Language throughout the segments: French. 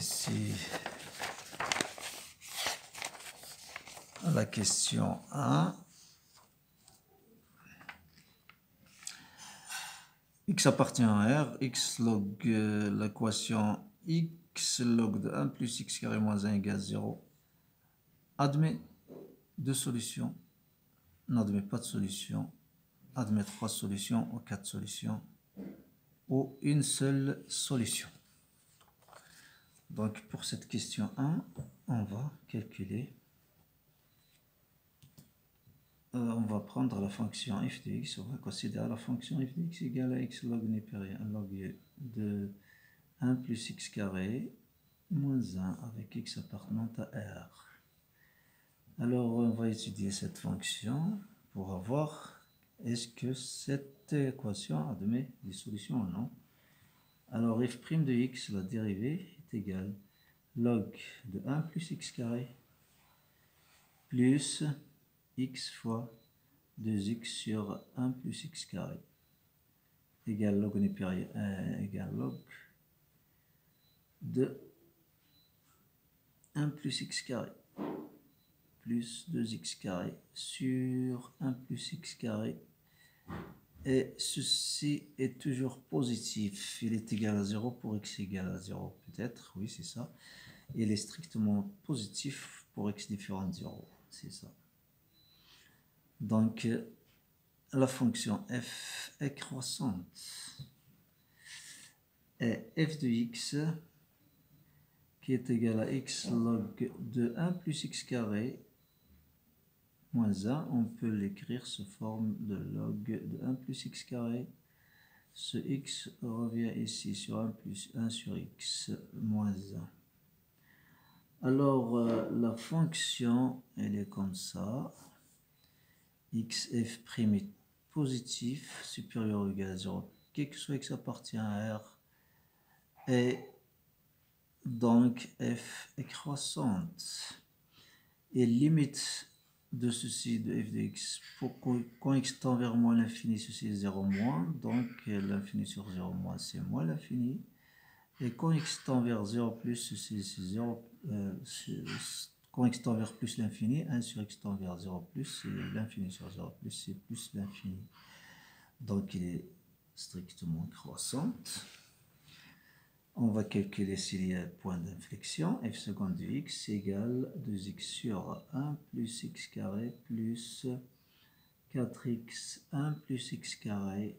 ici la question 1. X appartient à R, X log l'équation X log de 1 plus X carré moins 1 égale 0. Admet deux solutions, n'admet pas de solution, admet 3 solutions ou 4 solutions, ou une seule solution. Donc pour cette question 1, on va calculer, on va prendre la fonction f de x, on va considérer la fonction f de x égale à x log népérien, log de 1 plus x carré moins 1 avec x appartenant à R. Alors on va étudier cette fonction pour voir est-ce que cette équation admet des solutions ou non. Alors f' de x, la dérivée est égale log de 1 plus x carré plus x fois 2x sur 1 plus x carré égale log népérien égale log de 1 plus x carré plus 2x carré sur 1 plus x carré, et ceci est toujours positif, il est égal à 0 pour x égal à 0 peut-être, oui c'est ça, il est strictement positif pour x différent de 0, c'est ça. Donc la fonction f est croissante et f de x qui est égal à x log de 1 plus x carré moins 1, on peut l'écrire sous forme de log de 1 plus x carré. Ce x revient ici sur 1 plus 1 sur x moins 1. Alors la fonction, elle est comme ça. X f' est positif, supérieur ou égal à 0, quel que soit x appartient à R. Et donc f est croissante. Et limite de ceci de f de x, quand x tend vers moins l'infini, ceci est 0 moins, donc l'infini sur 0 moins c'est moins l'infini, et quand x tend vers 0 plus, ceci c'est 0, quand x tend vers plus l'infini, 1 sur x tend vers 0 plus, c'est l'infini sur 0 plus, c'est plus l'infini, donc il est strictement croissante. On va calculer s'il y a un point d'inflexion. F seconde de x égale 2x sur 1 plus x carré plus 4x 1 plus x carré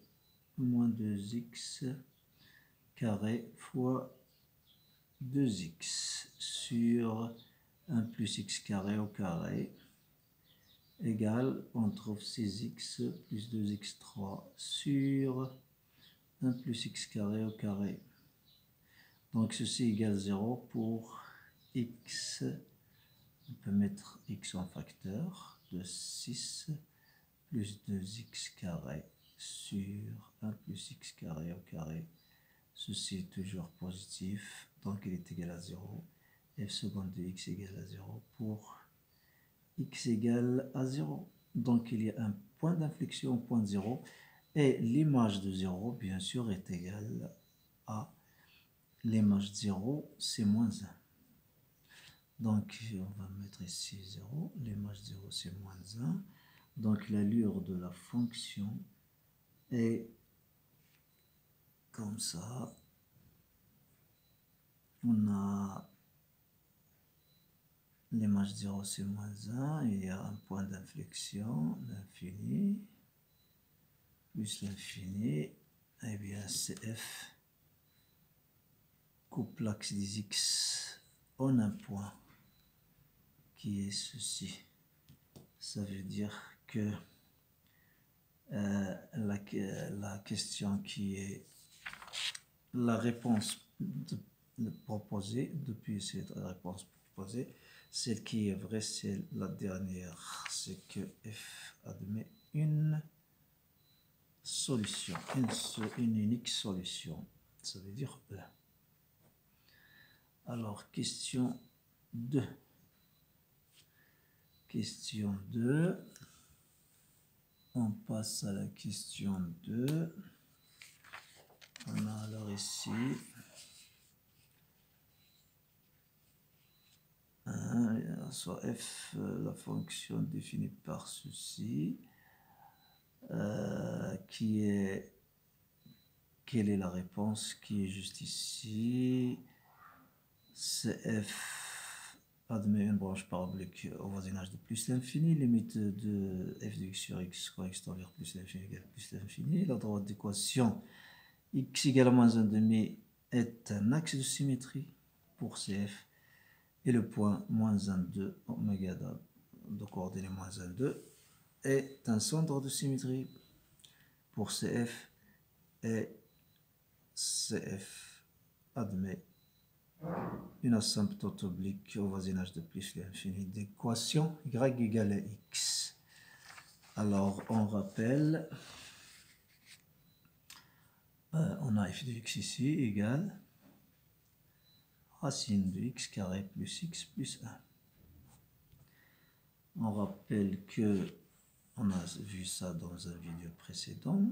moins 2x carré fois 2x sur 1 plus x carré au carré égale, on trouve 6x plus 2x3 sur 1 plus x carré au carré. Donc ceci égale 0 pour x, on peut mettre x en facteur de 6 plus 2x carré sur 1 plus x carré au carré. Ceci est toujours positif, donc il est égal à 0. F seconde de x égale à 0 pour x égale à 0. Donc il y a un point d'inflexion au point 0 et l'image de 0 bien sûr est égale à l'image 0, c'est moins 1. Donc, on va mettre ici 0. L'image 0, c'est moins 1. Donc, l'allure de la fonction est comme ça. On a l'image 0, c'est moins 1. Il y a un point d'inflexion, l'infini, plus l'infini. Eh bien, CF coupe l'axe des x en un point qui est ceci. Ça veut dire que la question qui est la réponse proposée, depuis cette réponse proposée, celle qui est vraie, c'est la dernière. C'est que f admet une solution, une unique solution. Ça veut dire E. Alors, question 2. Question 2. On passe à la question 2. On a alors ici soit f, la fonction définie par ceci, qui est, quelle est la réponse qui est juste ici, c'est f admet une branche parabolique au voisinage de plus l'infini, limite de f de x sur x quand x tend vers plus l'infini égale plus l'infini, la droite d'équation x égale à moins 1 demi est un axe de symétrie pour CF, et le point moins 1, 2, oméga de coordonnées moins 1, 2 est un centre de symétrie pour CF, et CF admet une asymptote oblique au voisinage de plus l'infini d'équation y égale à x. Alors on rappelle, on a f de x ici égale racine de x carré plus x plus 1. On rappelle que, on a vu ça dans un vidéo précédent,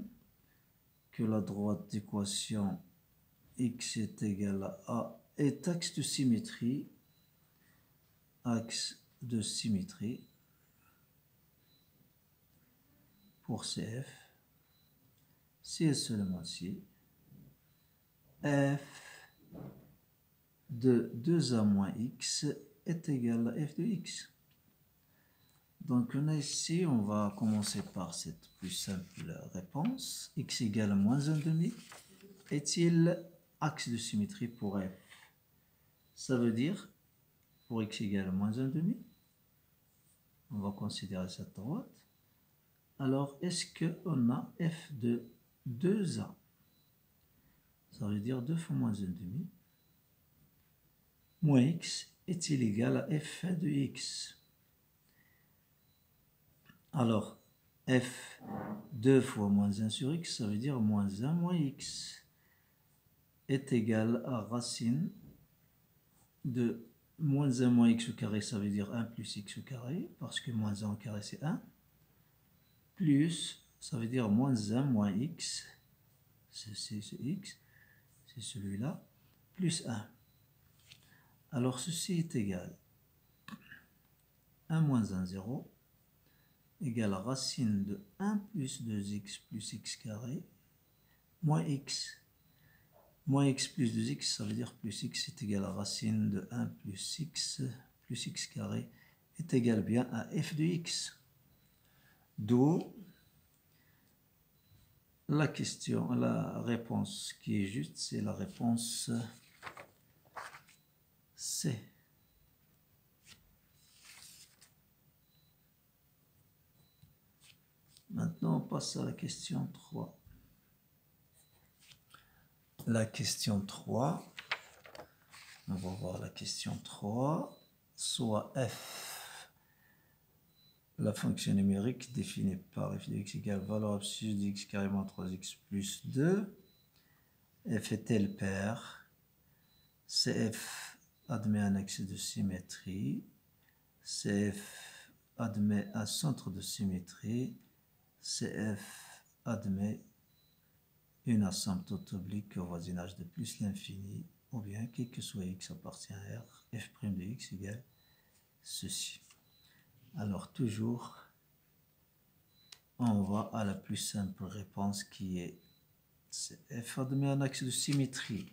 que la droite d'équation x est égal à a est axe de symétrie, pour CF, si et seulement si f de 2a moins x est égal à f de x. Donc on a ici, on va commencer par cette plus simple réponse. X égale à moins 1 demi est-il axe de symétrie pour f? Ça veut dire, pour x égale à moins 1 demi, on va considérer cette droite. Alors, est-ce qu'on a f de 2a? Ça veut dire 2 fois moins 1 demi moins x est-il égal à f de x? Alors, f 2 fois moins 1 sur x, ça veut dire moins 1 moins x est égal à racine de moins 1 moins x au carré, ça veut dire 1 plus x au carré, parce que moins 1 au carré c'est 1, plus, ça veut dire moins 1 moins x, c'est x, c'est celui-là, plus 1. Alors ceci est égal 1 moins 1, 0, égale à racine de 1 plus 2x plus x carré, moins x. Moins x plus 2x, ça veut dire plus x est égal à racine de 1 plus x carré est égal bien à f de x. D'où la question, la réponse qui est juste, c'est la réponse C. Maintenant, on passe à la question 3. La question 3, on va voir la question 3, soit f, la fonction numérique définie par f de x égale valeur absolue de x carré moins 3x plus 2, f est-elle paire, CF admet un axe de symétrie, CF admet un centre de symétrie, CF admet une asymptote oblique au voisinage de plus l'infini, ou bien quel que soit x appartient à R, f' de x égale ceci. Alors toujours, on va à la plus simple réponse qui est f admet un axe de symétrie,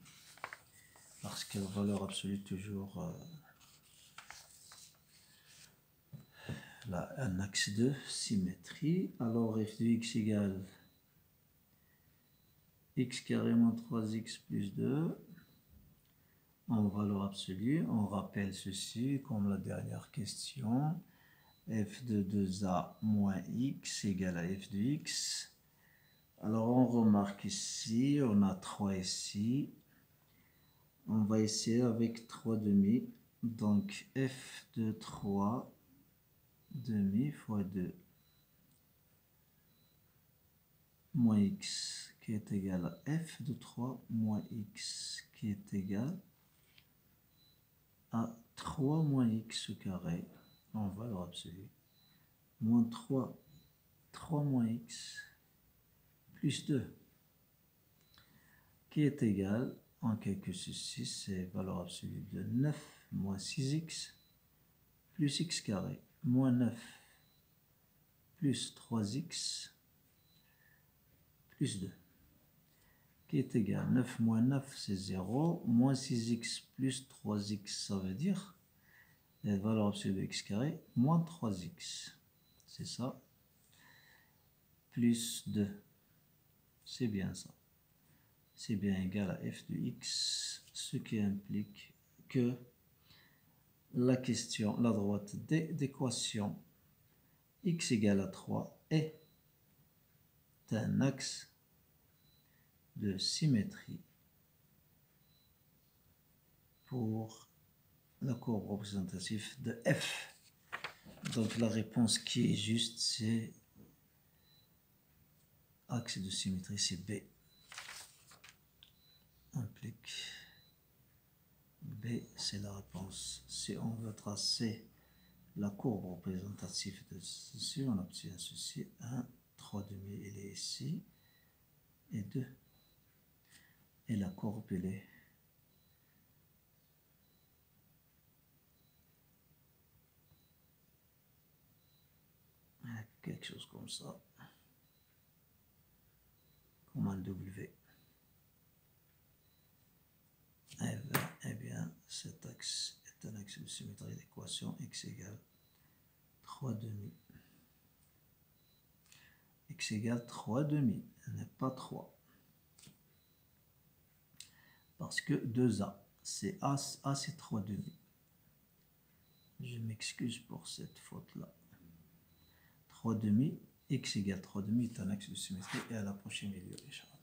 parce que la valeur absolue toujours là, un axe de symétrie. Alors f de x égale x carré moins 3x plus 2 en valeur absolue. On rappelle ceci comme la dernière question. F de 2a moins x égale à f de x. Alors on remarque ici, on a 3 ici. On va essayer avec 3 demi. Donc f de 3 demi fois 2 moins x qui est égal à f de 3 moins x qui est égal à 3 moins x au carré en valeur absolue moins 3 moins x plus 2 qui est égal, en calcul ceci, c'est valeur absolue de 9 moins 6x plus x carré moins 9 plus 3x plus 2 qui est égal 9 moins 9 c'est 0, moins 6x plus 3x ça veut dire la valeur absolue de x carré moins 3x, c'est ça, plus 2, c'est bien ça, c'est bien égal à f de x, ce qui implique que la question, la droite d'équation x égale à 3 est un axe de symétrie pour la courbe représentative de f. Donc la réponse qui est juste, c'est axe de symétrie, c'est B. Implique B, c'est la réponse. Si on veut tracer la courbe représentative de ceci, on obtient ceci. 1, 3 demi, il est ici. Et 2. Et la courbe, elle est quelque chose comme ça. Comme un W. Eh bien, cet axe est un axe de symétrie d'équation x égale 3 demi. X égale 3 demi, n'est pas 3. Parce que 2A, c'est A c'est 3 demi. Je m'excuse pour cette faute-là. 3 demi, x égale 3 demi est un axe de symétrie et à la prochaine vidéo, Inch'Allah.